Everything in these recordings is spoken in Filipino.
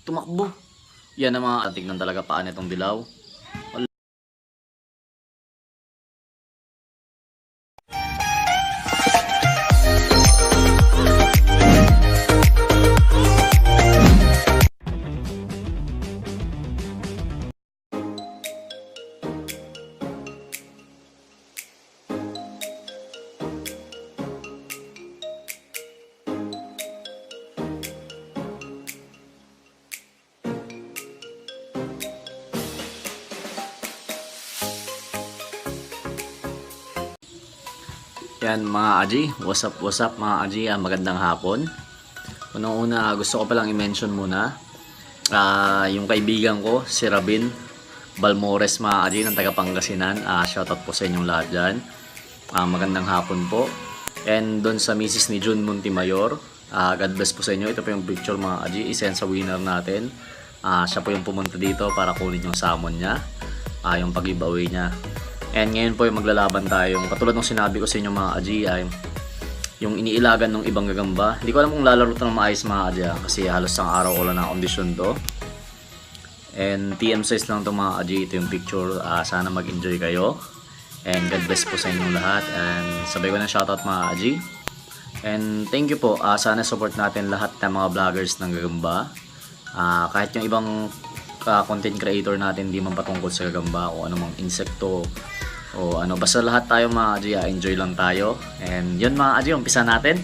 tumakbo. Yan ang mga tignan talaga paan itong dilaw. Yan mga Aji, what's up mga Aji, magandang hapon. Unang-una gusto ko palang i-mention muna yung kaibigan ko, si Rabin Balmores mga Aji ng taga Pangasinan. Shoutout po sa inyong lahat dyan. Magandang hapon po. And doon sa Mrs. ni June Montimayor, God bless po sa inyo. Ito po yung picture mga Aji, isend sa winner natin. Siya po yung pumunta dito para kunin yung samon niya, yung pag-giveaway niya. And ngayon po yung maglalaban tayo. Katulad ng sinabi ko sa inyo mga Aji, yung iniilagan ng ibang gagamba. Hindi ko alam kung lalaro ito ng maayos mga Aji, kasi halos isang araw ko lang na kondisyon to. And TM size lang to mga Aji. Ito yung picture. Sana mag-enjoy kayo. And God bless po sa inyong lahat. And sabay ko ng shoutout mga Aji. And thank you po. Sana support natin lahat ng mga vloggers ng gagamba. Kahit yung ibang content creator natin hindi man patungkol sa gagamba o anumang insekto o ano, basta lahat tayo mga Aji, enjoy lang tayo. And yun mga Aji, umpisa natin.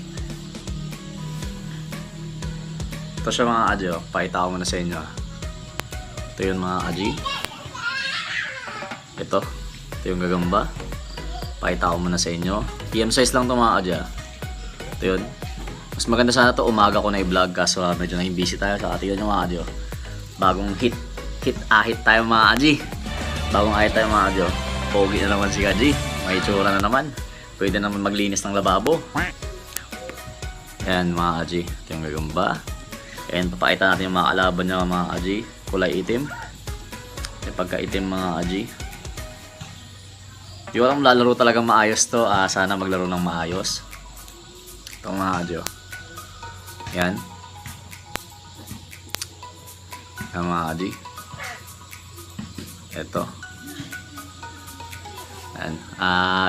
Ito siya mga Aji, pakita ko muna sa inyo. Ito yun mga Aji. Ito yung gagamba. Pakita ko muna sa inyo. TM size lang ito mga Aji. Ito yun. Mas maganda sana ito umaga ko na i-vlog, kaso medyo naging busy tayo. Saka ito yun yung mga Aji. Bagong ahit tayo mga Aji. Bagong ahit tayo mga Aji. Pogi na naman si Gaji. May itsura na naman. Pwede naman maglinis ng lababo. Ayan mga Aji. Ito yung gagamba. And papakita natin yung mga kalaban niya mga Aji. Kulay itim. Yung pagka-itim mga Aji. Di ko alam lalaro talagang maayos to. Sana maglaro ng maayos. Ito mga Aji. Ayan. Ayan mga Aji. Ito. Ayan.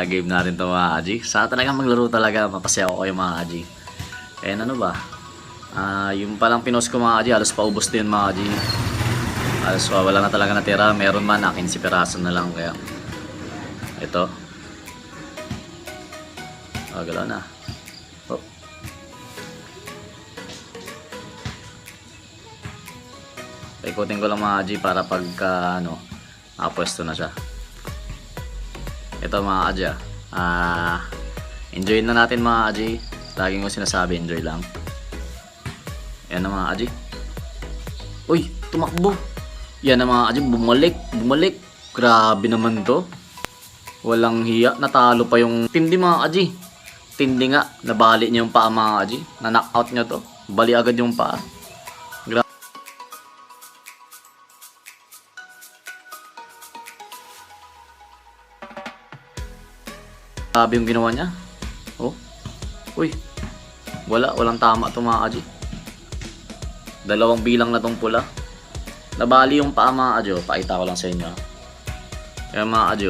Game natin to mga Aji. Sana talagang maglaro talaga. Mapasaya ko kayo mga Aji. And ano ba? Yung palang pinost ko mga Aji, halos paubos din mga Aji. Halos wala na talaga natira. Meron man, 15 piraso na lang. Kaya ito. Galaw na. Oh. Ikutin ko lang mga Aji para pagka pwesto na siya. Ito mga Aji, enjoy na natin mga Aji. Laging ko sinasabi, enjoy lang. Yan na mga Aji. Uy, tumakbo. Yan na mga Aji, bumalik. Grabe naman to. Walang hiya, natalo pa yung tindi mga Aji. Tindi nga, nabali niya yung paa mga Aji. Na-knockout niya to. Bali agad yung paa. Grabe yung ginawa niya. Oh. Uy. Walang tama to mga Aji. Dalawang bilang na tong pula. Nabali yung paa mga Aji. Pakita ko lang sa inyo. Kaya mga Aji.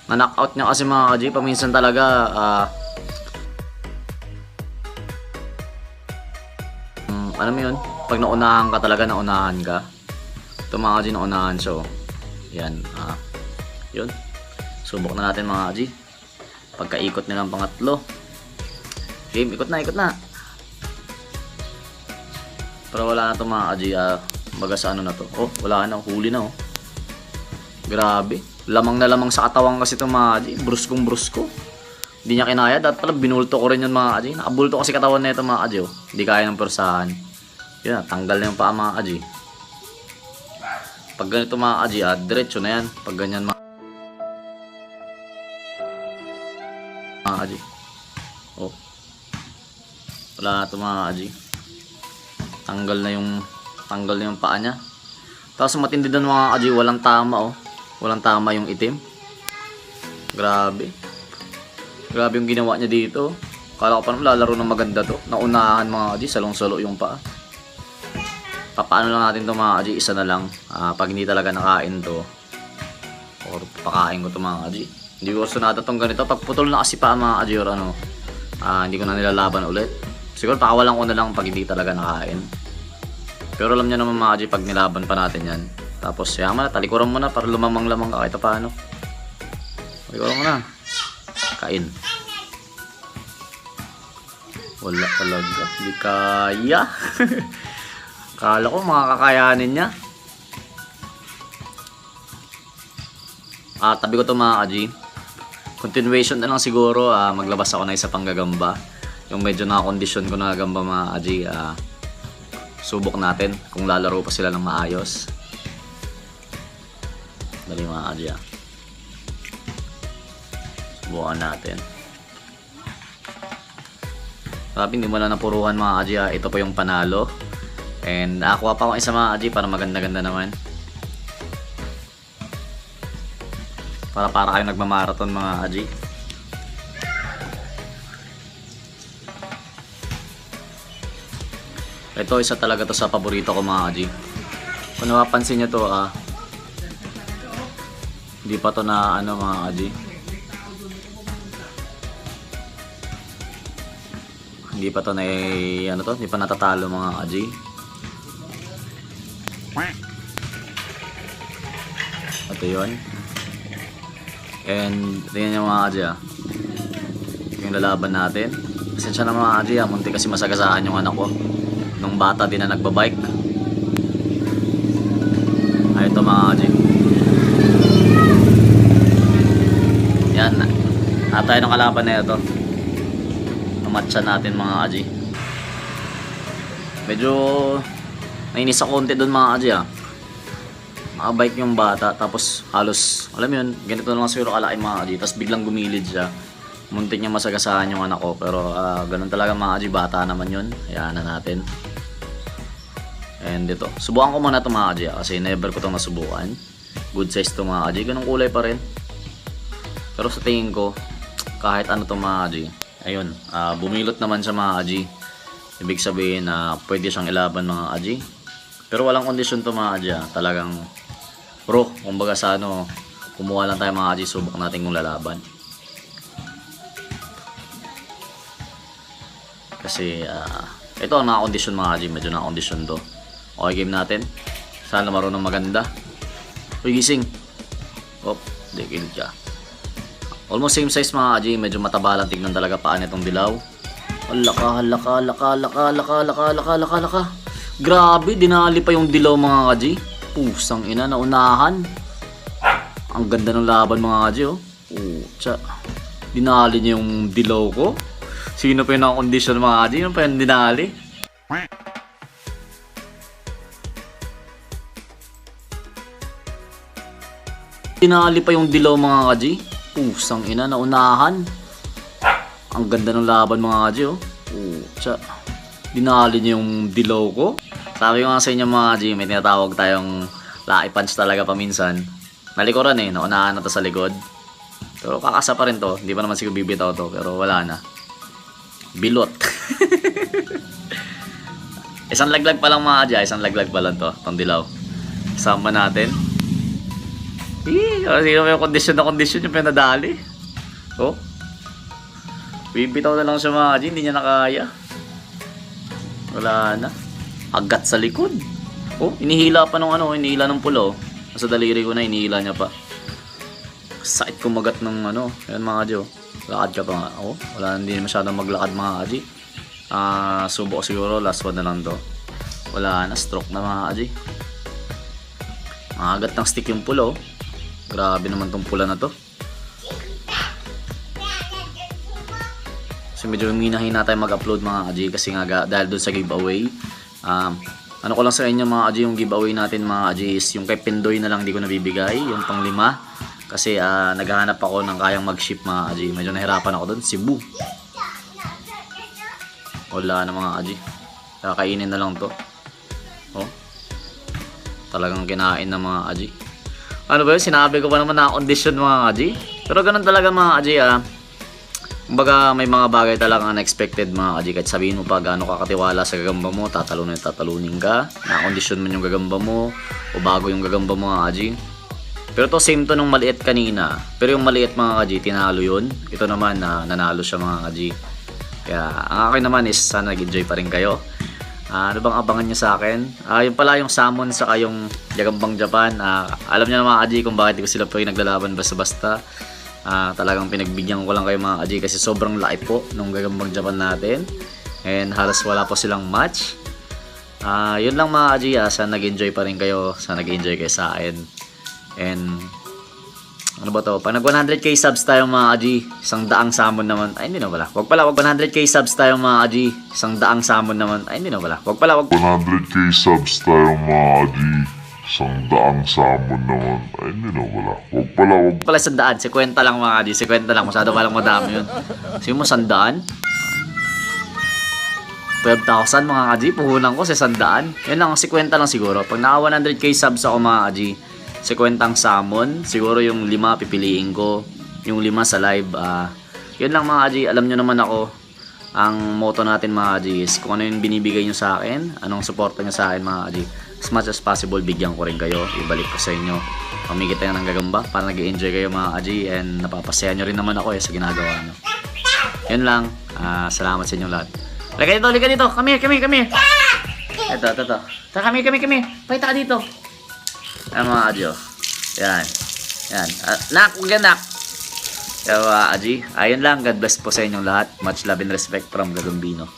Na-knockout niya kasi mga Aji. Paminsan talaga alam mo yun? Pag naunahan ka talaga, naunahan ka. Ito mga Aji, naunahan siya. Yan. Yun. Subok na natin mga Aji. Pagkaikot nilang pangatlo. Game, ikot na. Pero wala na ito mga Aji. Baga sa ano na to. Oh, wala na. Huli na oh. Grabe. Lamang na lamang sa katawan kasi ito mga Aji. Brusko. Hindi niya kinaya. Dapat pala binulto ko rin yun mga Aji. Nakabulto kasi katawan na ito mga Aji. Oh. Hindi kaya ng persahan. Yun, tanggal na yung paa mga Aji. Pag ganito mga Aji, diretso na yan. Pag ganyan mga Aji. Oh. Wala na ito mga Aji. Tanggal na yung paa niya. Tapos matindi doon mga Aji, walang tama oh. Walang tama yung itim. Grabe yung ginawa niya dito. Kala ko pa naman lalaro ng maganda to. Naunahan mga Aji, salong-salo yung paa. papaano lang natin to mga kaji, isa na lang. Pag hindi talaga nakain to, or pakain ko to mga kaji. Hindi ko gusto natin tong ganito. Pag putol na kasi pa mga kaji or ano, hindi ko na nilalaban ulit. Siguro pakawalan ko na lang pag hindi talaga nakain. Pero alam niyo naman mga kaji, pag nilaban pa natin yan. Tapos yaman na, talikuran mo na para lumamang-lamang ka kahit paano. Talikuran mo na. Kain. Wala talaga. Hindi kaya. Kala ko makakakayanin niya. Tabi ko to mga kaji. Continuation na lang siguro. Maglabas ako na isa pang gagamba. Yung medyo nakakondisyon ko na gagamba mga kaji. Subok natin kung lalaro pa sila ng maayos. Dali mga kaji. Subukan natin. Sabi hindi mo lang napuruhan mga kaji. Ito po yung panalo. And nakakuha pa akong isa mga kaji para maganda-ganda naman. Para kayo nagmamarathon mga kaji. Ito isa talaga to sa paborito ko mga kaji. Kung napapansin nyo to hindi pa to na ano mga kaji. Hindi pa to na ano to, hindi pa natatalo mga kaji. Ito yun. And tingnan nyo mga kaji yung lalaban natin. Pasensya na mga kaji munti kasi masagasaan yung anak ko. Nung bata din na nagbabike. Ito mga kaji. Yan. Tayo ng kalaban na ito. Matcha natin mga kaji. Medyo nainis ako konti doon mga kaji Nakabike yung bata tapos halos alam yun ganito na lang siguro kalaki mga kaji. Tapos biglang gumilid siya. Muntik niya masagasaan yung anak ko. Pero ganun talaga mga kaji. Bata naman yun. Hayaan na natin. And ito. Subukan ko muna ito mga kaji kasi never ko itong nasubukan. Good size ito mga kaji. Ganun kulay pa rin. Pero sa tingin ko kahit ano ito mga kaji. Ayun, bumilot naman siya mga kaji. Ibig sabihin na pwede siyang ilaban mga kaji. Pero walang kondisyon to mga kaji. Talagang pro. Kumbaga sa ano, kumuha lang tayo mga kaji. Subok natin kung lalaban. Kasi ito ang nakakondisyon mga kaji. Medyo nakakondisyon to. Okay, game natin. Sana marunong maganda. Uy, gising. Oh, dekil siya. Almost same size mga kaji, medyo mataba lang tignan talaga paan itong dilaw. Laka. Grabe, dinali pa yung dilaw mga kaji. Pusang ina, naunahan. Ang ganda ng laban mga kaji Pucha. Dinali niya yung dilaw ko. Sino pa yung nakakondisyon mga kaji? Sino pa yung dinali? Dinali pa yung dilaw mga kaji. Pusang ina, naunahan. Ang ganda ng laban mga kaji Pucha. Dinali niya yung dilaw ko. Sabi ko nga sa inyo mga kaji, may tinatawag tayong laki punch talaga paminsan. Nalikuran naunahan na to sa likod. Pero kakasa pa rin to. Hindi pa naman siguro bibitaw to, pero wala na. Bilot. Isang laglag pa lang mga kaji, isang laglag pa lang to, itong dilaw. Sama natin. Kasi yung kondisyon yung pinadali. Bibitaw na lang siya mga kaji, hindi niya nakaya. Wala na. Agat sa likod. Inihila pa nung inihila ng pulo. Nasa daliri ko na, inihila niya pa. Sakit kumagat ng ayan mga kaji Lakad ka pa nga. Wala, hindi masyadong maglakad mga kaji. Subo ko siguro, last one na lang to. Wala na, stroke na mga kaji. Agat ng stick yung pulo. Grabe naman tong pula na to. So medyo minahin na tayo mag-upload mga kaji kasi nga dahil doon sa giveaway. Ano ko lang sa inyo mga kaji, yung giveaway natin mga kaji is yung kay Pindoy na lang di ko nabibigay, yung pang 5. Kasi naghahanap ako ng kayang mag-ship mga kaji. Medyo nahirapan ako doon, Cebu. Wala na mga kaji. Kakainin na lang to. Talagang kinain ng mga kaji. Ano ba yun? Sinabi ko pa naman na condition mga kaji. Pero ganun talaga mga kaji Kumbaga may mga bagay talagang unexpected mga kaji. Kahit sabihin mo pa gaano ka katiwala sa gagamba mo, tatalunin ka, na-condition mo yung gagamba mo, o bago yung gagamba mo mga kaji. Pero to same to nung maliit kanina. Pero yung maliit mga kaji, tinalo yun. Ito naman na nanalo siya mga kaji. Kaya ang akin naman is sana nag-enjoy pa rin kayo. Ano bang abangan nyo sa akin? Yung pala yung samon saka yung Gagambang Japan. Alam nyo na mga kaji kung bakit ko sila po yung naglalaban basta-basta. Talagang pinagbigyan ko lang kayo mga kaji kasi sobrang laki po nung Gagambang Japan natin. And halos wala po silang match. Yun lang mga kaji. Sana nag-enjoy pa rin kayo. Sana nag-enjoy kayo sa akin. And ano ba to? Pag nag 100k subs tayo mga kaji, 100 samon naman. Ay hindi na pala. Wag 100k subs tayo mga kaji, 100 samon naman. Ay hindi na pala. Wag 100k subs tayo mga kaji, 100 samon naman. Ay hindi na pala. Wag pala 100, 50 lang mga kaji, 50 lang. Masyado palang madami yun. Sige mo 100? 12,000 mga kaji, puhunan ko sa 100. Yan lang, 50 lang siguro. Pag naka 100k subs ako mga kaji, 50 samon, siguro yung 5 pipiliin ko, yung 5 sa live. Yun lang mga kaji, alam nyo naman ako, ang motto natin mga kaji is kung ano yung binibigay nyo sa akin, anong suporta nyo sa akin mga kaji, as much as possible bigyan ko rin kayo, ibalik ko sa inyo. Pamigit tayo ng gagamba para nag-enjoy kayo mga kaji, and napapasaya nyo rin naman ako sa ginagawa nyo. Yun lang, salamat sa inyong lahat. Lika dito, come here. Ito. Tara, come here. Pakita ka dito. Ayan mga kaji, Yan. Nak, huwag yan nak. Kaya mga kaji, ayun lang. God bless po sa inyong lahat. Much love and respect from Gagambino.